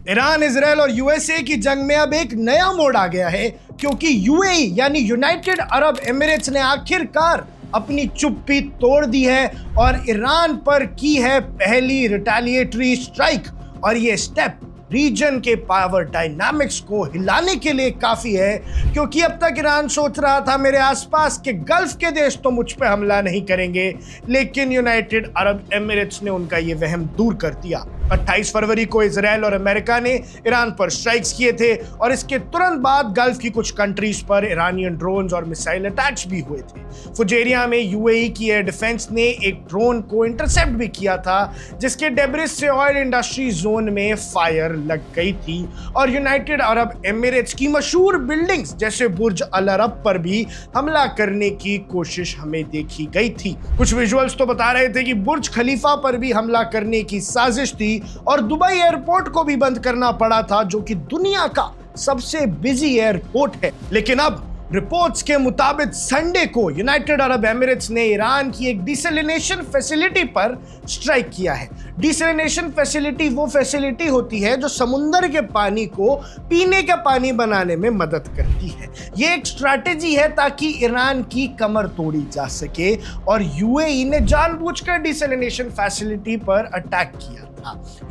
Iran, Israel और USA की जंग में अब एक नया मोड़ आ गया है, क्योंकि यूएई यानी यूनाइटेड अरब एमिरेट्स ने आखिरकार अपनी चुप्पी तोड़ दी है और ईरान पर की है पहली रिटेलिएटरी स्ट्राइक। और ये स्टेप रीजन के पावर डायनामिक्स को हिलाने के लिए काफी है, क्योंकि अब तक ईरान सोच रहा था मेरे आसपास के गल्फ के देश तो मुझ पे हमला नहीं करेंगे, लेकिन यूनाइटेड अरब एमिरेट्स ने उनका ये वहम दूर कर दिया। 28 फरवरी को इजराइल और अमेरिका ने ईरान पर स्ट्राइक्स किए थे और इसके तुरंत बाद गल्फ की कुछ कंट्रीज पर ईरानियन ड्रोन्स और मिसाइल अटैक्स भी हुए थे। फुजेरिया में यूएई की एयर डिफेंस ने एक ड्रोन को इंटरसेप्ट भी किया था, जिसके डेब्रिस से ऑयल इंडस्ट्री जोन में फायर लग गई थी और यूनाइटेड अरब एमिरेट्स की मशहूर बिल्डिंग्स जैसे बुर्ज अल अरब पर भी हमला करने की कोशिश हमें देखी गई थी। कुछ विजुअल्स तो बता रहे थे कि बुर्ज खलीफा पर भी हमला करने की साजिश थी और दुबई एयरपोर्ट को भी बंद करना पड़ा था, जो कि दुनिया का सबसे बिजी एयरपोर्ट है। लेकिन अब रिपोर्ट्स के मुताबिक संडे को यूनाइटेड अरब एमिरेट्स ने ईरान की एक डिसैलिनेशन फैसिलिटी पर स्ट्राइक किया है। डिसैलिनेशन फैसिलिटी वो फैसिलिटी होती है जो समुद्र के पानी को पीने का पानी बनाने में मदद करती है। ये एक स्ट्रैटेजी है ताकि ईरान की कमर तोड़ी जा सके और यूएई ने जानबूझकर डिसैलिनेशन फैसिलिटी पर अटैक किया था।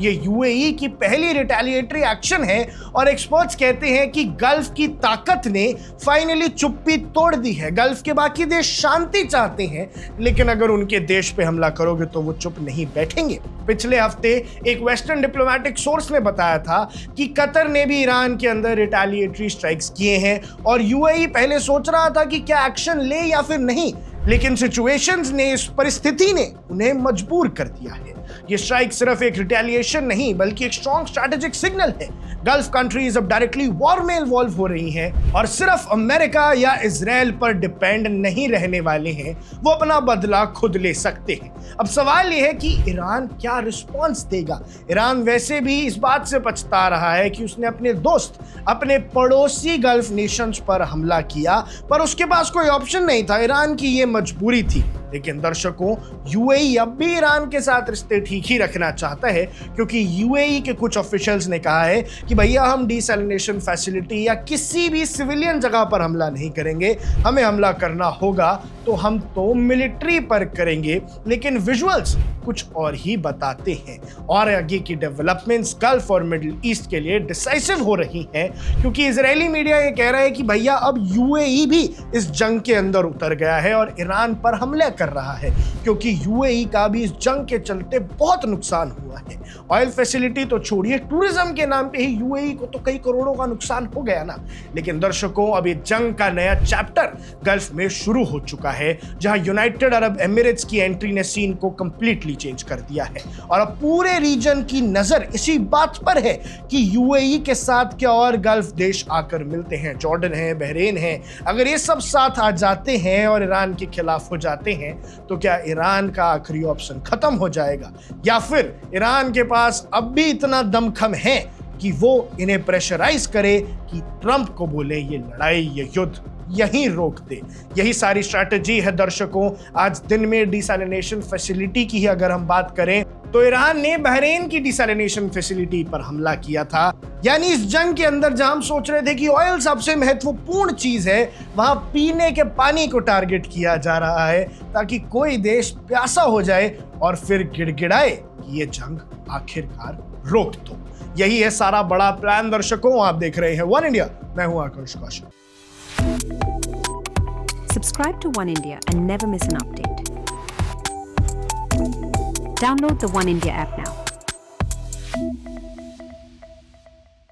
ये यूएई की पहली रिटेलिएटरी एक्शन है और एक्सपर्ट्स कहते हैं कि गल्फ की ताकत ने फाइनली चुप्पी तोड़ दी है। गल्फ के बाकी देश शांति चाहते हैं, लेकिन अगर उनके देश पे हमला करोगे तो वो चुप नहीं बैठेंगे। पिछले हफ्ते एक वेस्टर्न डिप्लोमेटिक सोर्स ने बताया था कि कतर ने भी ईरान के अंदर रिटेलिएटरी स्ट्राइक्स किए हैं और यूएई पहले सोच रहा था कि क्या एक्शन ले या फिर नहीं, लेकिन सिचुएशंस ने, इस परिस्थिति ने उन्हें मजबूर कर दिया है। ये स्ट्राइक सिर्फ एक रिटेलिएशन नहीं बल्कि एक स्ट्रॉन्ग स्ट्रैटेजिक सिग्नल है। गल्फ कंट्रीज अब डायरेक्टली वॉर में इन्वॉल्व हो रही हैं और सिर्फ अमेरिका या इजराइल पर डिपेंड नहीं रहने वाले हैं, वो अपना बदला खुद ले सकते हैं। अब सवाल यह है कि ईरान क्या रिस्पॉन्स देगा। ईरान वैसे भी इस बात से पछता रहा है कि उसने अपने दोस्त, अपने पड़ोसी गल्फ नेशंस पर हमला किया, पर उसके पास कोई ऑप्शन नहीं था, ईरान की ये मजबूरी थी। लेकिन दर्शकों, यूएई अब भी ईरान के साथ रिश्ते ठीक ही रखना चाहता है, क्योंकि यूएई के कुछ ऑफिशियल्स ने कहा है कि भैया हम डिसैलिनेशन फैसिलिटी या किसी भी सिविलियन जगह पर हमला नहीं करेंगे, हमें हमला करना होगा तो हम तो मिलिट्री पर करेंगे। लेकिन विजुअल्स कुछ और ही बताते हैं और आगे की डेवलपमेंट्स गल्फ और मिडिल ईस्ट के लिए डिसाइसिव हो रही हैं, क्योंकि इजरायली मीडिया ये कह रहा है कि भैया अब यूएई भी इस जंग के अंदर उतर गया है और ईरान पर हमले कर रहा है, क्योंकि यूएई का भी इस जंग के चलते बहुत नुकसान हुआ है। ऑयल फैसिलिटी तो छोड़िए, टूरिज्म के नाम पे ही यूएई को तो कई करोड़ों का नुकसान हो गया ना। लेकिन दर्शकों, अब ये जंग का नया चैप्टर गल्फ में शुरू हो चुका है, जहां यूनाइटेड अरब एमिरेट्स की एंट्री ने सीन को कंप्लीटली चेंज कर दिया है और अब पूरे रीजन की नजर इसी बात पर है कि यूएई के साथ क्या और गल्फ देश आकर मिलते हैं। जॉर्डन है, बहरीन है, अगर ये सब साथ आ जाते हैं और ईरान के खिलाफ हो जाते हैं तो क्या ईरान का आखिरी ऑप्शन खत्म हो जाएगा, या फिर ईरान के पास अब भी इतना दमखम है कि वो इन्हें प्रेशराइज करे कि ट्रंप को बोले ये लड़ाई, ये युद्ध यहीं रोक दे। यही सारी स्ट्रैटेजी है दर्शकों। आज दिन में डिसैलिनेशन फैसिलिटी की ही अगर हम बात करें तो ईरान ने बहरीन की डिसैलिनेशन फैसिलिटी पर हमला किया था। यानी इस जंग के अंदर जहां हम सोच रहे थे कि ऑयल सबसे महत्वपूर्ण चीज है, वहां पीने के पानी को टारगेट किया जा रहा है ताकि कोई देश प्यासा हो जाए और फिर गिड़गिड़ाए कि ये जंग आखिरकार रोक दो। यही है सारा बड़ा प्लान दर्शकों। आप देख रहे हैं वन इंडिया, मैं हूं आकाश Kaushik. Subscribe to One India and never miss an update. Download the One India app now.